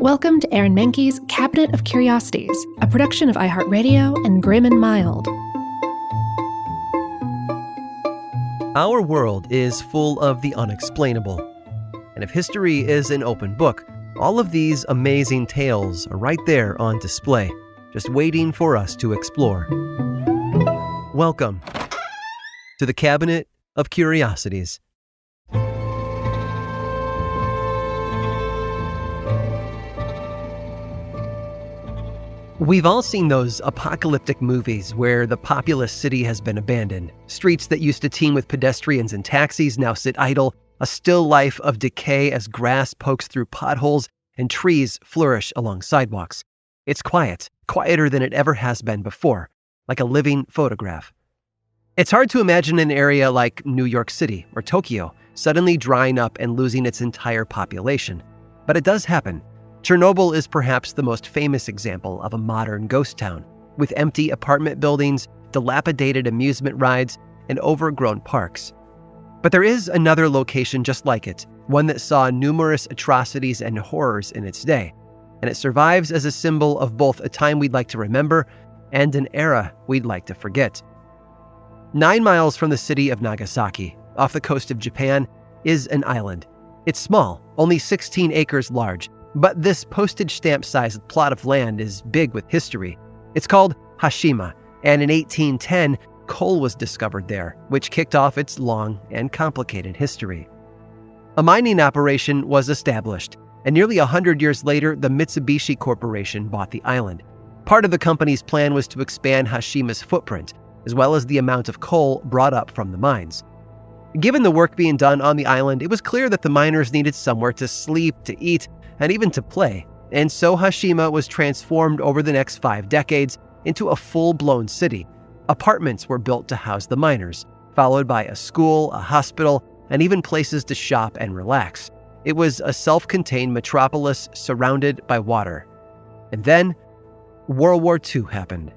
Welcome to Aaron Mahnke's Cabinet of Curiosities, a production of iHeartRadio and Grim and Mild. Our world is full of the unexplainable. And if history is an open book, all of these amazing tales are right there on display, just waiting for us to explore. Welcome to the Cabinet of Curiosities. We've all seen those apocalyptic movies where the populous city has been abandoned. Streets that used to teem with pedestrians and taxis now sit idle, a still life of decay as grass pokes through potholes and trees flourish along sidewalks. It's quiet, quieter than it ever has been before, like a living photograph. It's hard to imagine an area like New York City or Tokyo suddenly drying up and losing its entire population. But it does happen. Chernobyl is perhaps the most famous example of a modern ghost town, with empty apartment buildings, dilapidated amusement rides, and overgrown parks. But there is another location just like it, one that saw numerous atrocities and horrors in its day, and it survives as a symbol of both a time we'd like to remember and an era we'd like to forget. 9 miles from the city of Nagasaki, off the coast of Japan, is an island. It's small, only 16 acres large, but this postage stamp-sized plot of land is big with history. It's called Hashima, and in 1810, coal was discovered there, which kicked off its long and complicated history. A mining operation was established, and nearly 100 years later, the Mitsubishi Corporation bought the island. Part of the company's plan was to expand Hashima's footprint, as well as the amount of coal brought up from the mines. Given the work being done on the island, it was clear that the miners needed somewhere to sleep, to eat, and even to play, and so Hashima was transformed over the next 5 decades into a full-blown city. Apartments were built to house the miners, followed by a school, a hospital, and even places to shop and relax. It was a self-contained metropolis surrounded by water. And then, World War II happened.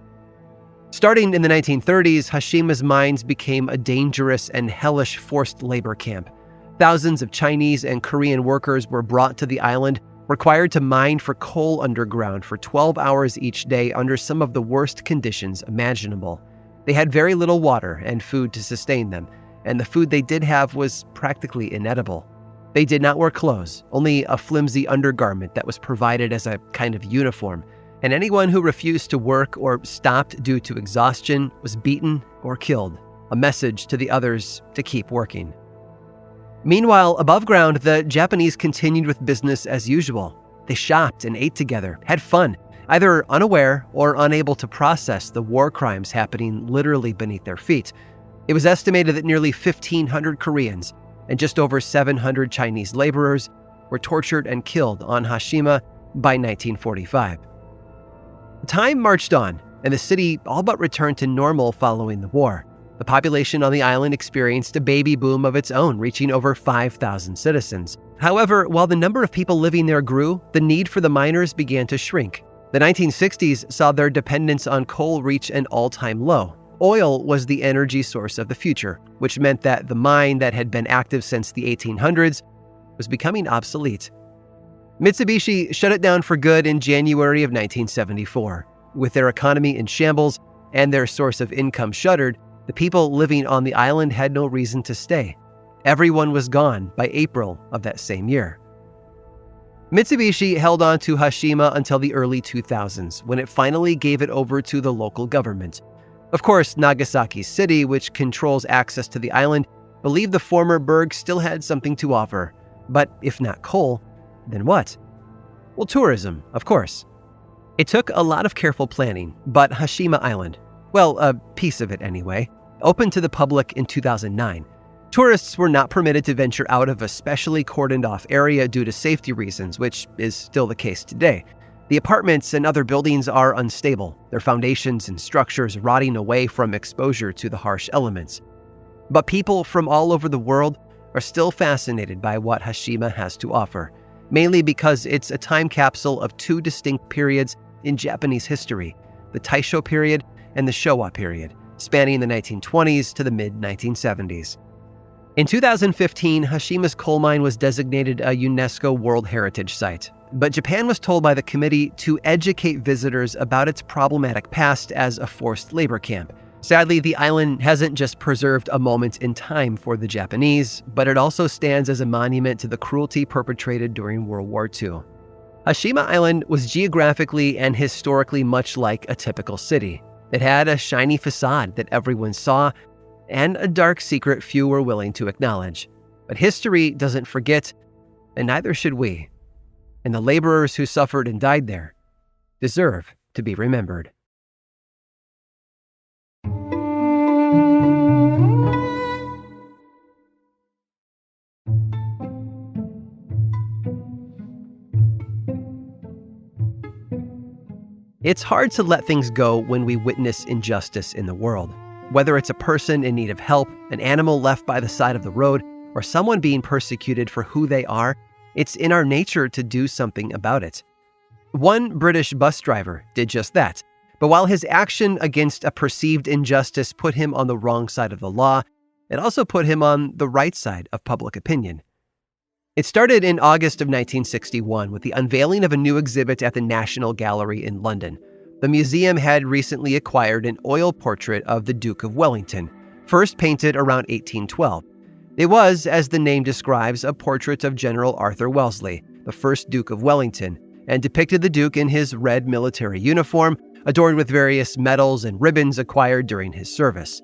Starting in the 1930s, Hashima's mines became a dangerous and hellish forced labor camp. Thousands of Chinese and Korean workers were brought to the island, required to mine for coal underground for 12 hours each day under some of the worst conditions imaginable. They had very little water and food to sustain them, and the food they did have was practically inedible. They did not wear clothes, only a flimsy undergarment that was provided as a kind of uniform, and anyone who refused to work or stopped due to exhaustion was beaten or killed, a message to the others to keep working. Meanwhile, above ground, the Japanese continued with business as usual. They shopped and ate together, had fun, either unaware or unable to process the war crimes happening literally beneath their feet. It was estimated that nearly 1,500 Koreans and just over 700 Chinese laborers were tortured and killed on Hashima by 1945. Time marched on, and the city all but returned to normal following the war. The population on the island experienced a baby boom of its own, reaching over 5,000 citizens. However, while the number of people living there grew, the need for the miners began to shrink. The 1960s saw their dependence on coal reach an all-time low. Oil was the energy source of the future, which meant that the mine that had been active since the 1800s was becoming obsolete. Mitsubishi shut it down for good in January of 1974. With their economy in shambles and their source of income shuttered, the people living on the island had no reason to stay. Everyone was gone by April of that same year. Mitsubishi held on to Hashima until the early 2000s, when it finally gave it over to the local government. Of course, Nagasaki City, which controls access to the island, believed the former burg still had something to offer. But if not coal, then what? Well, tourism, of course. It took a lot of careful planning, but Hashima Island, well, a piece of it anyway, opened to the public in 2009. Tourists were not permitted to venture out of a specially cordoned-off area due to safety reasons, which is still the case today. The apartments and other buildings are unstable, their foundations and structures rotting away from exposure to the harsh elements. But people from all over the world are still fascinated by what Hashima has to offer, mainly because it's a time capsule of 2 distinct periods in Japanese history, the Taisho period and the Showa period, spanning the 1920s to the mid-1970s. In 2015, Hashima's coal mine was designated a UNESCO World Heritage Site, but Japan was told by the committee to educate visitors about its problematic past as a forced labor camp. Sadly, the island hasn't just preserved a moment in time for the Japanese, but it also stands as a monument to the cruelty perpetrated during World War II. Hashima Island was geographically and historically much like a typical city. It had a shiny facade that everyone saw, and a dark secret few were willing to acknowledge. But history doesn't forget, and neither should we. And the laborers who suffered and died there deserve to be remembered. It's hard to let things go when we witness injustice in the world. Whether it's a person in need of help, an animal left by the side of the road, or someone being persecuted for who they are, it's in our nature to do something about it. One British bus driver did just that, but while his action against a perceived injustice put him on the wrong side of the law, it also put him on the right side of public opinion. It started in August of 1961 with the unveiling of a new exhibit at the National Gallery in London. The museum had recently acquired an oil portrait of the Duke of Wellington, first painted around 1812. It was, as the name describes, a portrait of General Arthur Wellesley, the first Duke of Wellington, and depicted the Duke in his red military uniform, adorned with various medals and ribbons acquired during his service.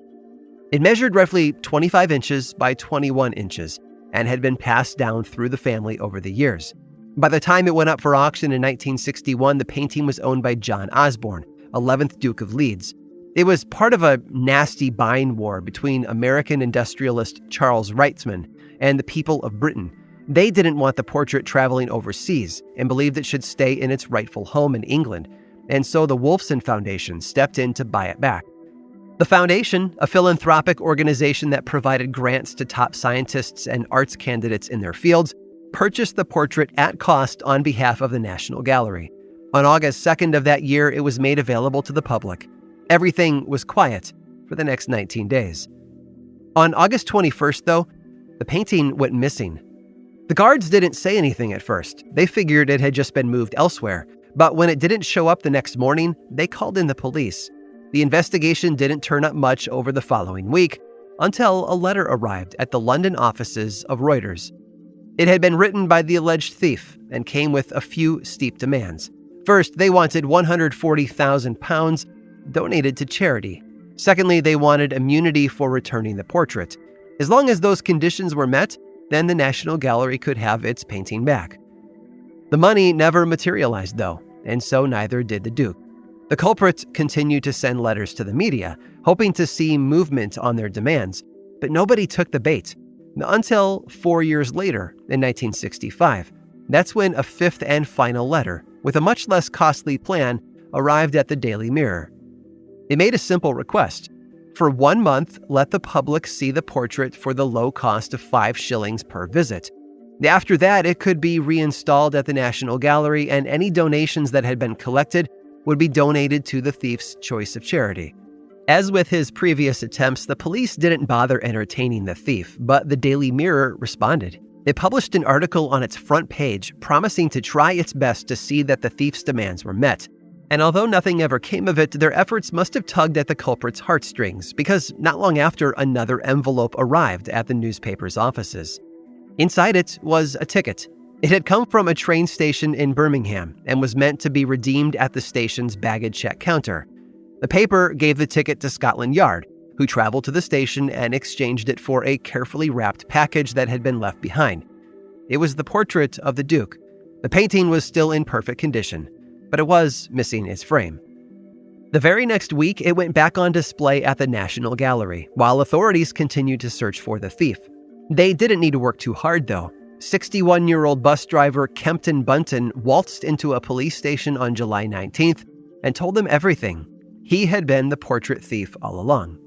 It measured roughly 25 inches by 21 inches, and had been passed down through the family over the years. By the time it went up for auction in 1961, the painting was owned by John Osborne, 11th Duke of Leeds. It was part of a nasty buying war between American industrialist Charles Wrightsman and the people of Britain. They didn't want the portrait traveling overseas and believed it should stay in its rightful home in England, and so the Wolfson Foundation stepped in to buy it back. The foundation, a philanthropic organization that provided grants to top scientists and arts candidates in their fields, purchased the portrait at cost on behalf of the National Gallery. On August 2nd of that year, it was made available to the public. Everything was quiet for the next 19 days. On August 21st, though, the painting went missing. The guards didn't say anything at first. They figured it had just been moved elsewhere. But when it didn't show up the next morning, they called in the police. The investigation didn't turn up much over the following week until a letter arrived at the London offices of Reuters. It had been written by the alleged thief and came with a few steep demands. First, they wanted £140,000 donated to charity. Secondly, they wanted immunity for returning the portrait. As long as those conditions were met, then the National Gallery could have its painting back. The money never materialized, though, and so neither did the Duke. The culprit continued to send letters to the media, hoping to see movement on their demands, but nobody took the bait. Until 4 years later, in 1965. That's when a fifth and final letter, with a much less costly plan, arrived at the Daily Mirror. It made a simple request. For 1 month, let the public see the portrait for the low cost of 5 shillings per visit. After that, it could be reinstalled at the National Gallery, and any donations that had been collected would be donated to the thief's choice of charity. As with his previous attempts, the police didn't bother entertaining the thief, but the Daily Mirror responded. It published an article on its front page promising to try its best to see that the thief's demands were met. And although nothing ever came of it, their efforts must have tugged at the culprit's heartstrings, because not long after, another envelope arrived at the newspaper's offices. Inside it was a ticket. It had come from a train station in Birmingham and was meant to be redeemed at the station's baggage check counter. The paper gave the ticket to Scotland Yard, who traveled to the station and exchanged it for a carefully wrapped package that had been left behind. It was the portrait of the Duke. The painting was still in perfect condition, but it was missing its frame. The very next week, it went back on display at the National Gallery, while authorities continued to search for the thief. They didn't need to work too hard, though. 61-year-old bus driver Kempton Bunton waltzed into a police station on July 19th and told them everything. He had been the portrait thief all along.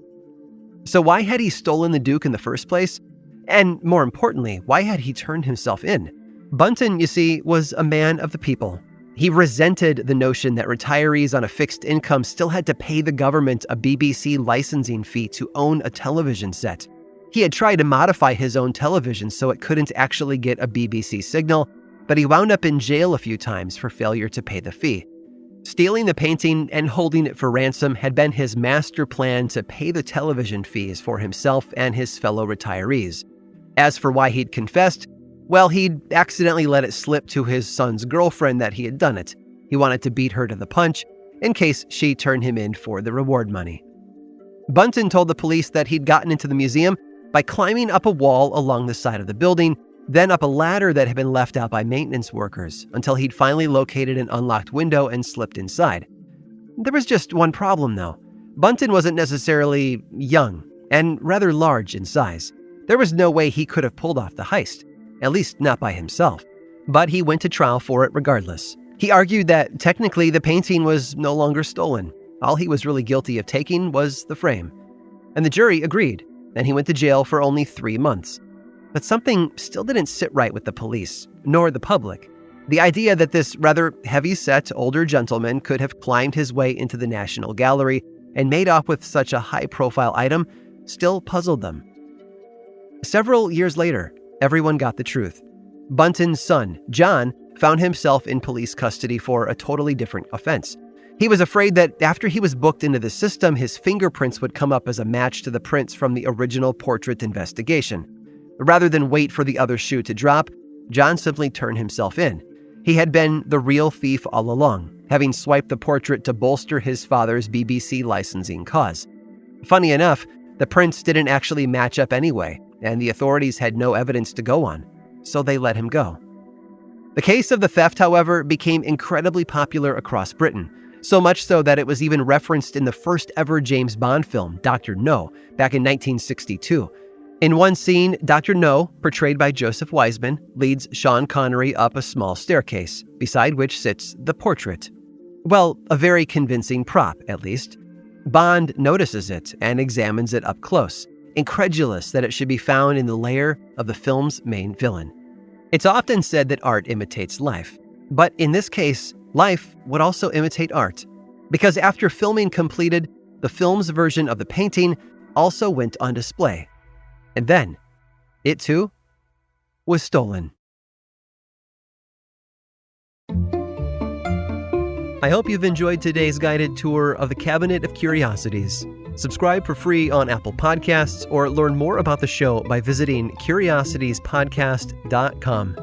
So why had he stolen the Duke in the first place? And more importantly, why had he turned himself in? Bunton, you see, was a man of the people. He resented the notion that retirees on a fixed income still had to pay the government a BBC licensing fee to own a television set. He had tried to modify his own television so it couldn't actually get a BBC signal, but he wound up in jail a few times for failure to pay the fee. Stealing the painting and holding it for ransom had been his master plan to pay the television fees for himself and his fellow retirees. As for why he'd confessed, well, he'd accidentally let it slip to his son's girlfriend that he had done it. He wanted to beat her to the punch in case she turned him in for the reward money. Bunton told the police that he'd gotten into the museum by climbing up a wall along the side of the building, then up a ladder that had been left out by maintenance workers until he'd finally located an unlocked window and slipped inside. There was just one problem, though. Bunton wasn't necessarily young and rather large in size. There was no way he could have pulled off the heist, at least not by himself. But he went to trial for it regardless. He argued that technically the painting was no longer stolen. All he was really guilty of taking was the frame. And the jury agreed, and he went to jail for only 3 months. But something still didn't sit right with the police, nor the public. The idea that this rather heavy-set older gentleman could have climbed his way into the National Gallery and made off with such a high-profile item still puzzled them. Several years later, everyone got the truth. Bunton's son, John, found himself in police custody for a totally different offense. He was afraid that after he was booked into the system, his fingerprints would come up as a match to the prints from the original portrait investigation. Rather than wait for the other shoe to drop, John simply turned himself in. He had been the real thief all along, having swiped the portrait to bolster his father's BBC licensing cause. Funny enough, the prints didn't actually match up anyway, and the authorities had no evidence to go on, so they let him go. The case of the theft, however, became incredibly popular across Britain, so much so that it was even referenced in the first ever James Bond film, Dr. No, back in 1962. In one scene, Dr. No, portrayed by Joseph Wiseman, leads Sean Connery up a small staircase, beside which sits the portrait. Well, a very convincing prop, at least. Bond notices it and examines it up close, incredulous that it should be found in the lair of the film's main villain. It's often said that art imitates life, but in this case, life would also imitate art, because after filming completed, the film's version of the painting also went on display. And then, it too was stolen. I hope you've enjoyed today's guided tour of the Cabinet of Curiosities. Subscribe for free on Apple Podcasts or learn more about the show by visiting curiositiespodcast.com.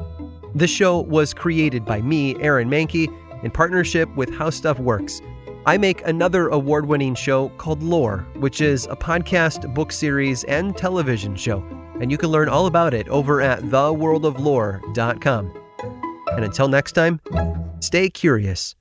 This show was created by me, Aaron Mahnke, in partnership with How Stuff Works. I make another award-winning show called Lore, which is a podcast, book series, and television show, and you can learn all about it over at theworldoflore.com. And until next time, stay curious.